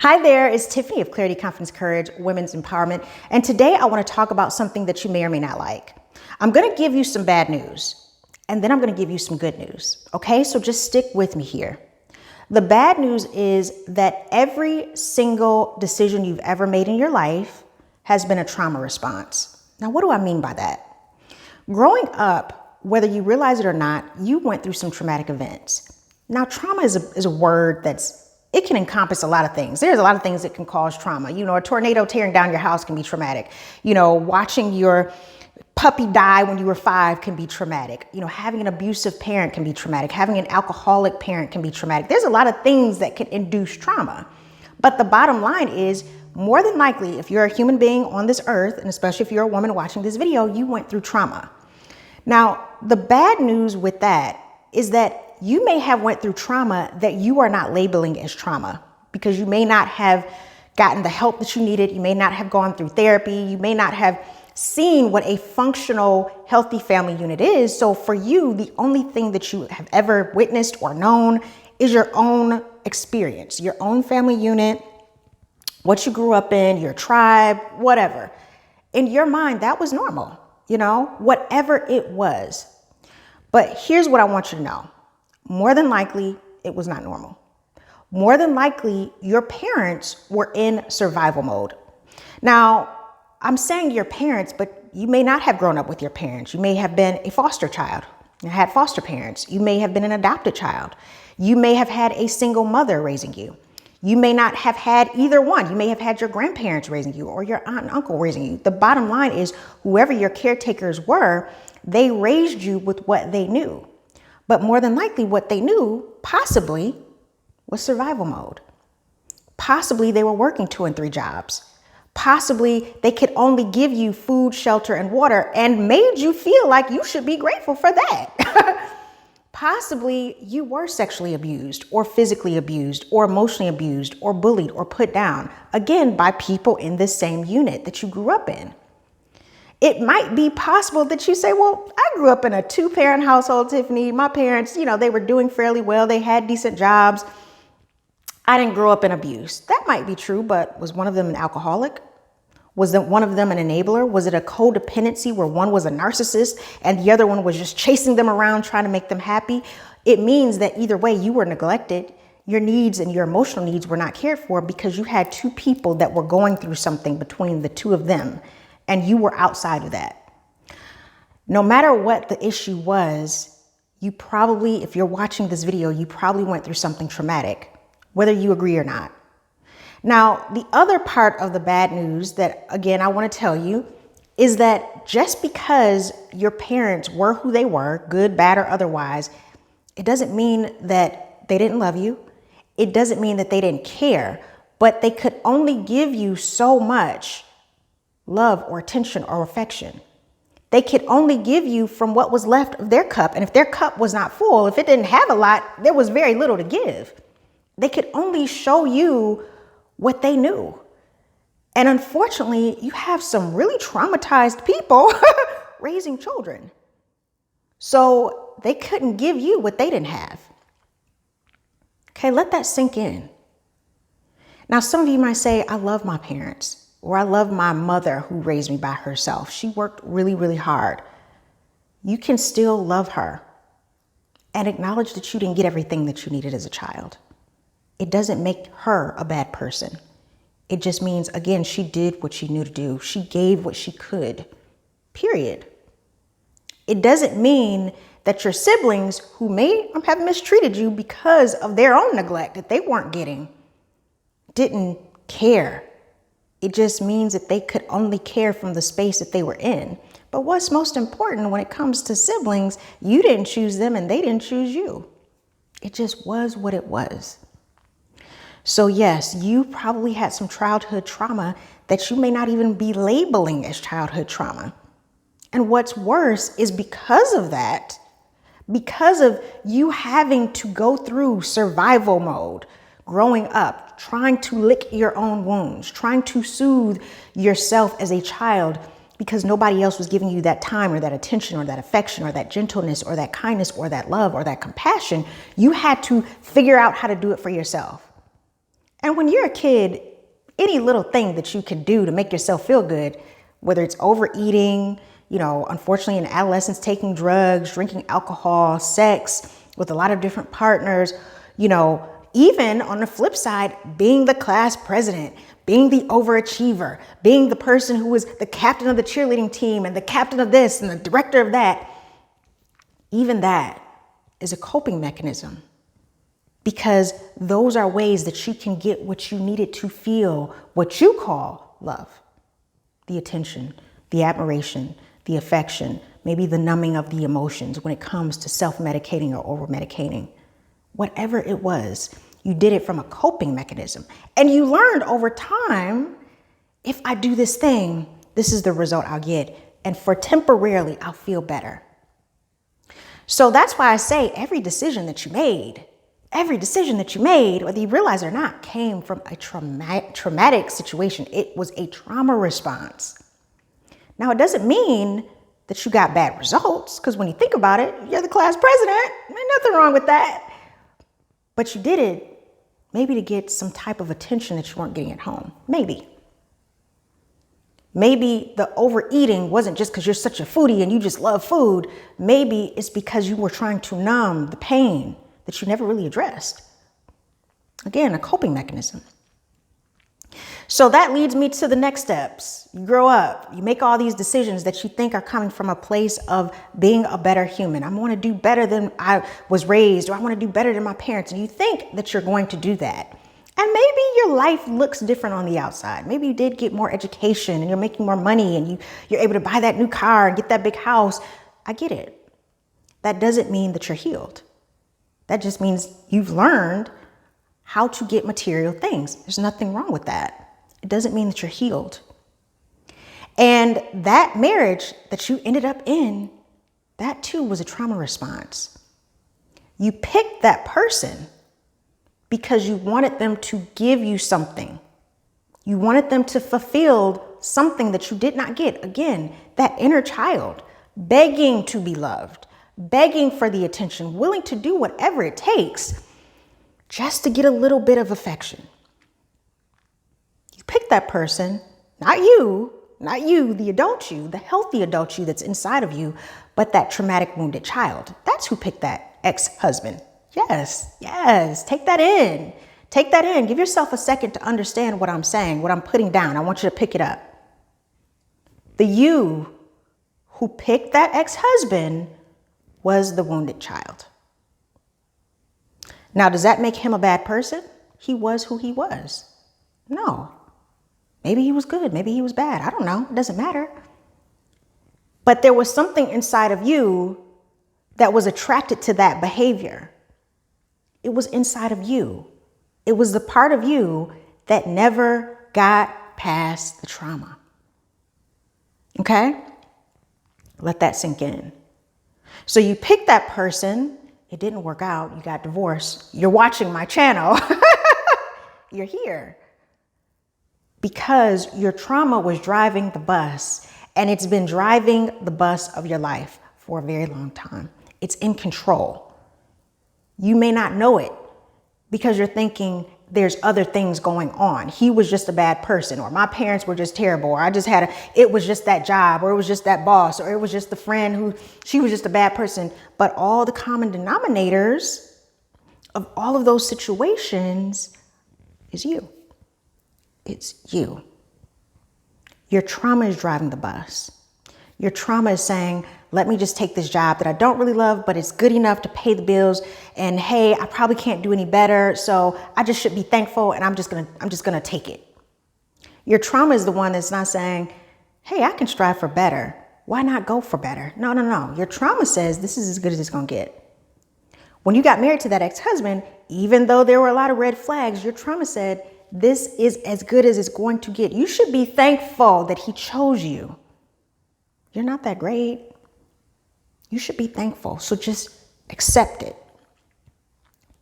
Hi there, it's Tiffany of Clarity, Confidence, Courage, Women's Empowerment. And today I want to talk about something that you may or may not like. I'm going to give you some bad news and then I'm going to give you some good news. Okay, so just stick with me here. The bad news is that every single decision you've ever made in your life has been a trauma response. Now, what do I mean by that? Growing up, whether you realize it or not, you went through some traumatic events. Now, trauma is a word it can encompass a lot of things. There's a lot of things that can cause trauma. You know, a tornado tearing down your house can be traumatic. You know, watching your puppy die when you were 5 can be traumatic. You know, having an abusive parent can be traumatic. Having an alcoholic parent can be traumatic. There's a lot of things that can induce trauma. But the bottom line is, more than likely, if you're a human being on this earth, and especially if you're a woman watching this video, you went through trauma. Now, the bad news with that is that you may have went through trauma that you are not labeling as trauma because you may not have gotten the help that you needed. You may not have gone through therapy. You may not have seen what a functional, healthy family unit is. So for you, the only thing that you have ever witnessed or known is your own experience, your own family unit, what you grew up in, your tribe, whatever. In your mind, that was normal, you know, whatever it was. But here's what I want you to know. More than likely, it was not normal. More than likely, your parents were in survival mode. Now, I'm saying your parents, but you may not have grown up with your parents. You may have been a foster child and had foster parents. You may have been an adopted child. You may have had a single mother raising you. You may not have had either one. You may have had your grandparents raising you or your aunt and uncle raising you. The bottom line is, whoever your caretakers were, they raised you with what they knew. But more than likely, what they knew possibly was survival mode. Possibly they were working 2 and 3 jobs. Possibly they could only give you food, shelter, and water and made you feel like you should be grateful for that. Possibly you were sexually abused or physically abused or emotionally abused or bullied or put down, again, by people in the same unit that you grew up in. It might be possible that you say, well, I grew up in a 2-parent household, Tiffany. My parents, you know, they were doing fairly well. They had decent jobs. I didn't grow up in abuse. That might be true, but was one of them an alcoholic? Was one of them an enabler? Was it a codependency where one was a narcissist and the other one was just chasing them around trying to make them happy? It means that either way you were neglected. Your needs and your emotional needs were not cared for because you had 2 people that were going through something between the 2 of them. And you were outside of that. No matter what the issue was, you probably, if you're watching this video, you probably went through something traumatic, whether you agree or not. Now, the other part of the bad news that, again, I want to tell you is that just because your parents were who they were, good, bad, or otherwise, it doesn't mean that they didn't love you. It doesn't mean that they didn't care, but they could only give you so much love or attention or affection. They could only give you from what was left of their cup. And if their cup was not full, if it didn't have a lot, there was very little to give. They could only show you what they knew. And unfortunately, you have some really traumatized people raising children. So they couldn't give you what they didn't have. Okay, let that sink in. Now, some of you might say, I love my parents. Or I love my mother who raised me by herself. She worked really, really hard. You can still love her and acknowledge that you didn't get everything that you needed as a child. It doesn't make her a bad person. It just means, again, she did what she knew to do. She gave what she could, period. It doesn't mean that your siblings who may have mistreated you because of their own neglect that they weren't getting didn't care. It just means that they could only care from the space that they were in. But what's most important when it comes to siblings, you didn't choose them and they didn't choose you. It just was what it was. So yes, you probably had some childhood trauma that you may not even be labeling as childhood trauma. And what's worse is because of that, because of you having to go through survival mode, growing up, trying to lick your own wounds, trying to soothe yourself as a child because nobody else was giving you that time or that attention or that affection or that gentleness or that kindness or that love or that compassion, you had to figure out how to do it for yourself. And when you're a kid, any little thing that you can do to make yourself feel good, whether it's overeating, unfortunately in adolescence, taking drugs, drinking alcohol, sex with a lot of different partners, even on the flip side, being the class president, being the overachiever, being the person who was the captain of the cheerleading team and the captain of this and the director of that, even that is a coping mechanism, because those are ways that you can get what you needed to feel what you call love, the attention, the admiration, the affection, maybe the numbing of the emotions when it comes to self-medicating or over-medicating. Whatever it was, you did it from a coping mechanism. And you learned over time, if I do this thing, this is the result I'll get. And for temporarily, I'll feel better. So that's why I say every decision that you made, whether you realize it or not, came from a traumatic situation. It was a trauma response. Now, it doesn't mean that you got bad results, because when you think about it, you're the class president. There's nothing wrong with that. But you did it maybe to get some type of attention that you weren't getting at home. Maybe the overeating wasn't just because you're such a foodie and you just love food. Maybe it's because you were trying to numb the pain that you never really addressed. Again, a coping mechanism. So that leads me to the next steps. You grow up, you make all these decisions that you think are coming from a place of being a better human. I want to do better than I was raised, or I want to do better than my parents. And you think that you're going to do that. And maybe your life looks different on the outside. Maybe you did get more education and you're making more money and you're able to buy that new car and get that big house. I get it. That doesn't mean that you're healed. That just means you've learned how to get material things. There's nothing wrong with that. It doesn't mean that you're healed. And that marriage that you ended up in, that too was a trauma response. You picked that person because you wanted them to give you something. You wanted them to fulfill something that you did not get. Again, that inner child begging to be loved, begging for the attention, willing to do whatever it takes just to get a little bit of affection. You pick that person, not you, the adult you, the healthy adult you that's inside of you, but that traumatic wounded child. That's who picked that ex-husband. Yes, take that in. Take that in. Give yourself a second to understand what I'm saying, what I'm putting down. I want you to pick it up. The you who picked that ex-husband was the wounded child. Now, does that make him a bad person? He was who he was. No. Maybe he was good. Maybe he was bad. I don't know. It doesn't matter. But there was something inside of you that was attracted to that behavior. It was inside of you. It was the part of you that never got past the trauma. Okay? Let that sink in. So you picked that person. It didn't work out. You got divorced. You're watching my channel. You're here because your trauma was driving the bus, and it's been driving the bus of your life for a very long time. It's in control. You may not know it because you're thinking there's other things going on. He was just a bad person, or my parents were just terrible, or it was just that job, or it was just that boss, or it was just the friend who, she was just a bad person. But all the common denominators of all of those situations is you. It's you. Your trauma is driving the bus. Your trauma is saying, let me just take this job that I don't really love, but it's good enough to pay the bills. And hey, I probably can't do any better, so I just should be thankful, and I'm just gonna take it. Your trauma is the one that's not saying, hey, I can strive for better. Why not go for better? No. Your trauma says this is as good as it's gonna get. When you got married to that ex-husband, even though there were a lot of red flags, your trauma said, this is as good as it's going to get. You should be thankful that he chose you. You're not that great. You should be thankful. So just accept it.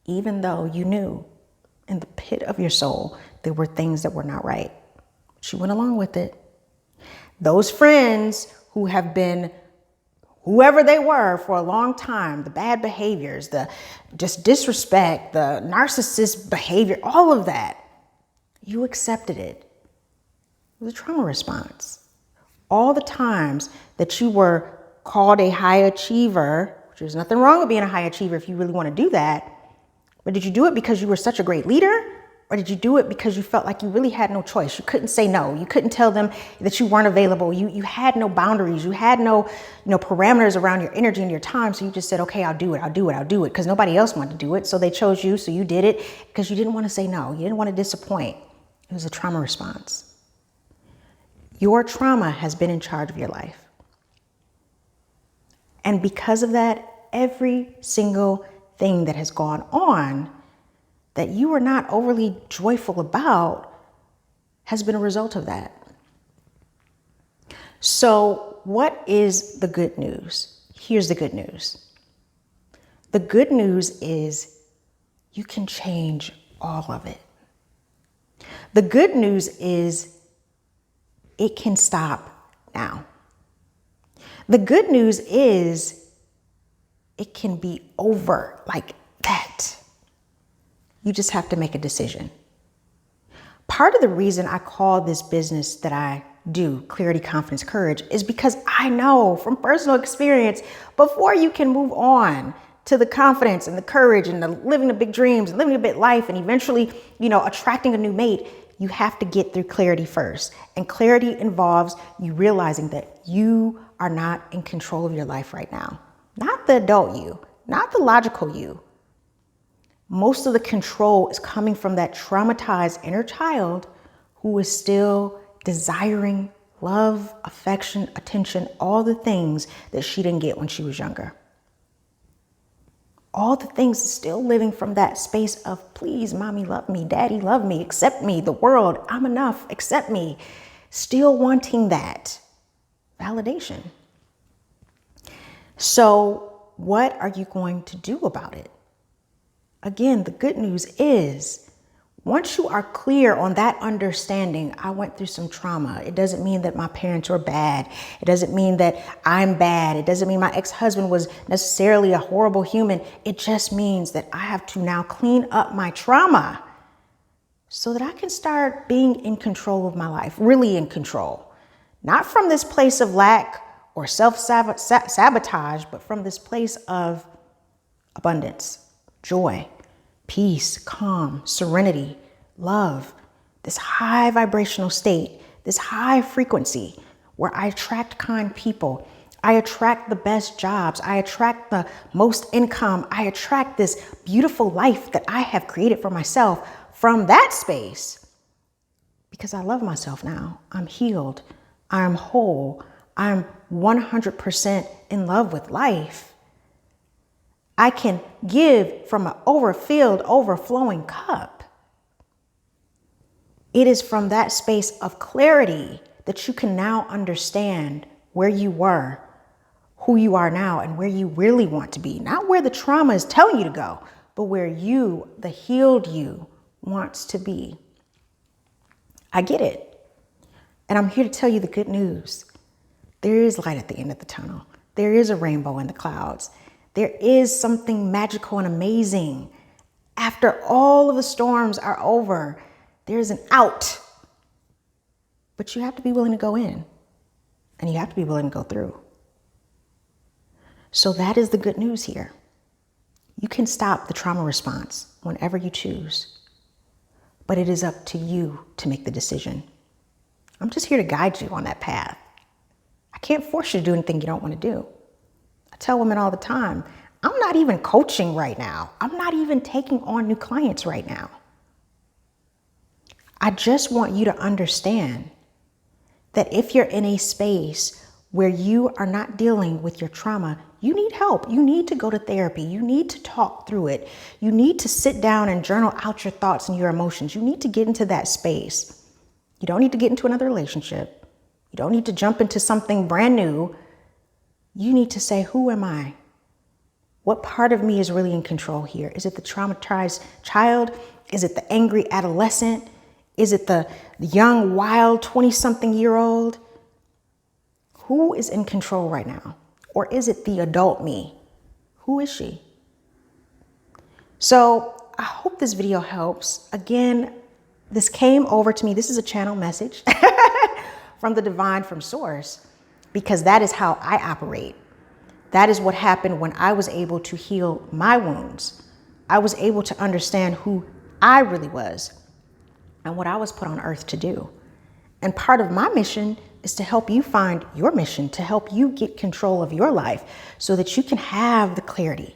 Even though you knew in the pit of your soul there were things that were not right. But you went along with it. Those friends who have been whoever they were for a long time, the bad behaviors, the just disrespect, the narcissist behavior, all of that, You accepted it. It was a trauma response. All the times that you were called a high achiever, which there's nothing wrong with being a high achiever if you really want to do that, but did you do it because you were such a great leader? Or did you do it because you felt like you really had no choice? You couldn't say no. You couldn't tell them that you weren't available. You had no boundaries. You had no, parameters around your energy and your time. So you just said, okay, I'll do it. Because nobody else wanted to do it. So they chose you. So you did it because you didn't want to say no. You didn't want to disappoint. It was a trauma response. Your trauma has been in charge of your life. And because of that, every single thing that has gone on that you are not overly joyful about has been a result of that. So what is the good news? Here's the good news. The good news is you can change all of it. The good news is it can stop now. The good news is it can be over like that. You just have to make a decision. Part of the reason I call this business that I do, Clarity, Confidence, Courage, is because I know from personal experience, before you can move on to the confidence and the courage and the living the big dreams and living a big life and eventually, attracting a new mate, you have to get through clarity first. And clarity involves you realizing that you are not in control of your life right now. Not the adult you, not the logical you. Most of the control is coming from that traumatized inner child who is still desiring love, affection, attention, all the things that she didn't get when she was younger. All the things still living from that space of, please, mommy, love me, daddy, love me, accept me, the world, I'm enough, accept me. Still wanting that validation. So what are you going to do about it? Again, the good news is once you are clear on that understanding, I went through some trauma. It doesn't mean that my parents were bad. It doesn't mean that I'm bad. It doesn't mean my ex-husband was necessarily a horrible human. It just means that I have to now clean up my trauma so that I can start being in control of my life, really in control. Not from this place of lack or self-sabotage, but from this place of abundance, joy, peace, calm, serenity, love, this high vibrational state, this high frequency where I attract kind people. I attract the best jobs. I attract the most income. I attract this beautiful life that I have created for myself from that space because I love myself now. I'm healed. I'm whole. I'm 100% in love with life. I can give from an overfilled, overflowing cup. It is from that space of clarity that you can now understand where you were, who you are now, and where you really want to be. Not where the trauma is telling you to go, but where you, the healed you, wants to be. I get it. And I'm here to tell you the good news. There is light at the end of the tunnel. There is a rainbow in the clouds. There is something magical and amazing. After all of the storms are over, there's an out. But you have to be willing to go in, and you have to be willing to go through. So that is the good news here. You can stop the trauma response whenever you choose, but it is up to you to make the decision. I'm just here to guide you on that path. I can't force you to do anything you don't want to do. I tell women all the time, I'm not even coaching right now. I'm not even taking on new clients right now. I just want you to understand that if you're in a space where you are not dealing with your trauma, you need help. You need to go to therapy. You need to talk through it. You need to sit down and journal out your thoughts and your emotions. You need to get into that space. You don't need to get into another relationship. You don't need to jump into something brand new. You need to say, who am I? What part of me is really in control here? Is it the traumatized child? Is it the angry adolescent? Is it the young, wild 20-something-year-old? Who is in control right now? Or is it the adult me? Who is she? So I hope this video helps. Again, This came over to me. This is a channel message from the divine, from source, because that is how I operate. That is what happened when I was able to heal my wounds. I was able to understand who I really was and what I was put on earth to do. And part of my mission is to help you find your mission, to help you get control of your life so that you can have the clarity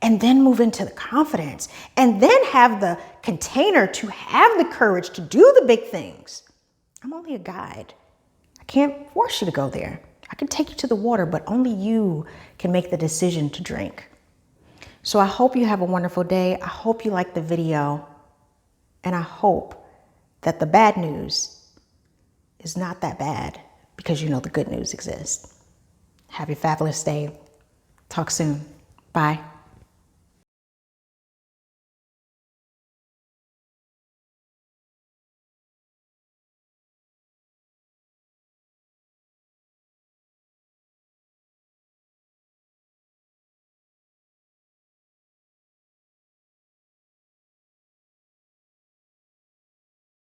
and then move into the confidence and then have the container to have the courage to do the big things. I'm only a guide. I can't force you to go there. I can take you to the water, but only you can make the decision to drink. So I hope you have a wonderful day. I hope you like the video. And I hope that the bad news is not that bad because you know the good news exists. Have a fabulous day. Talk soon. Bye.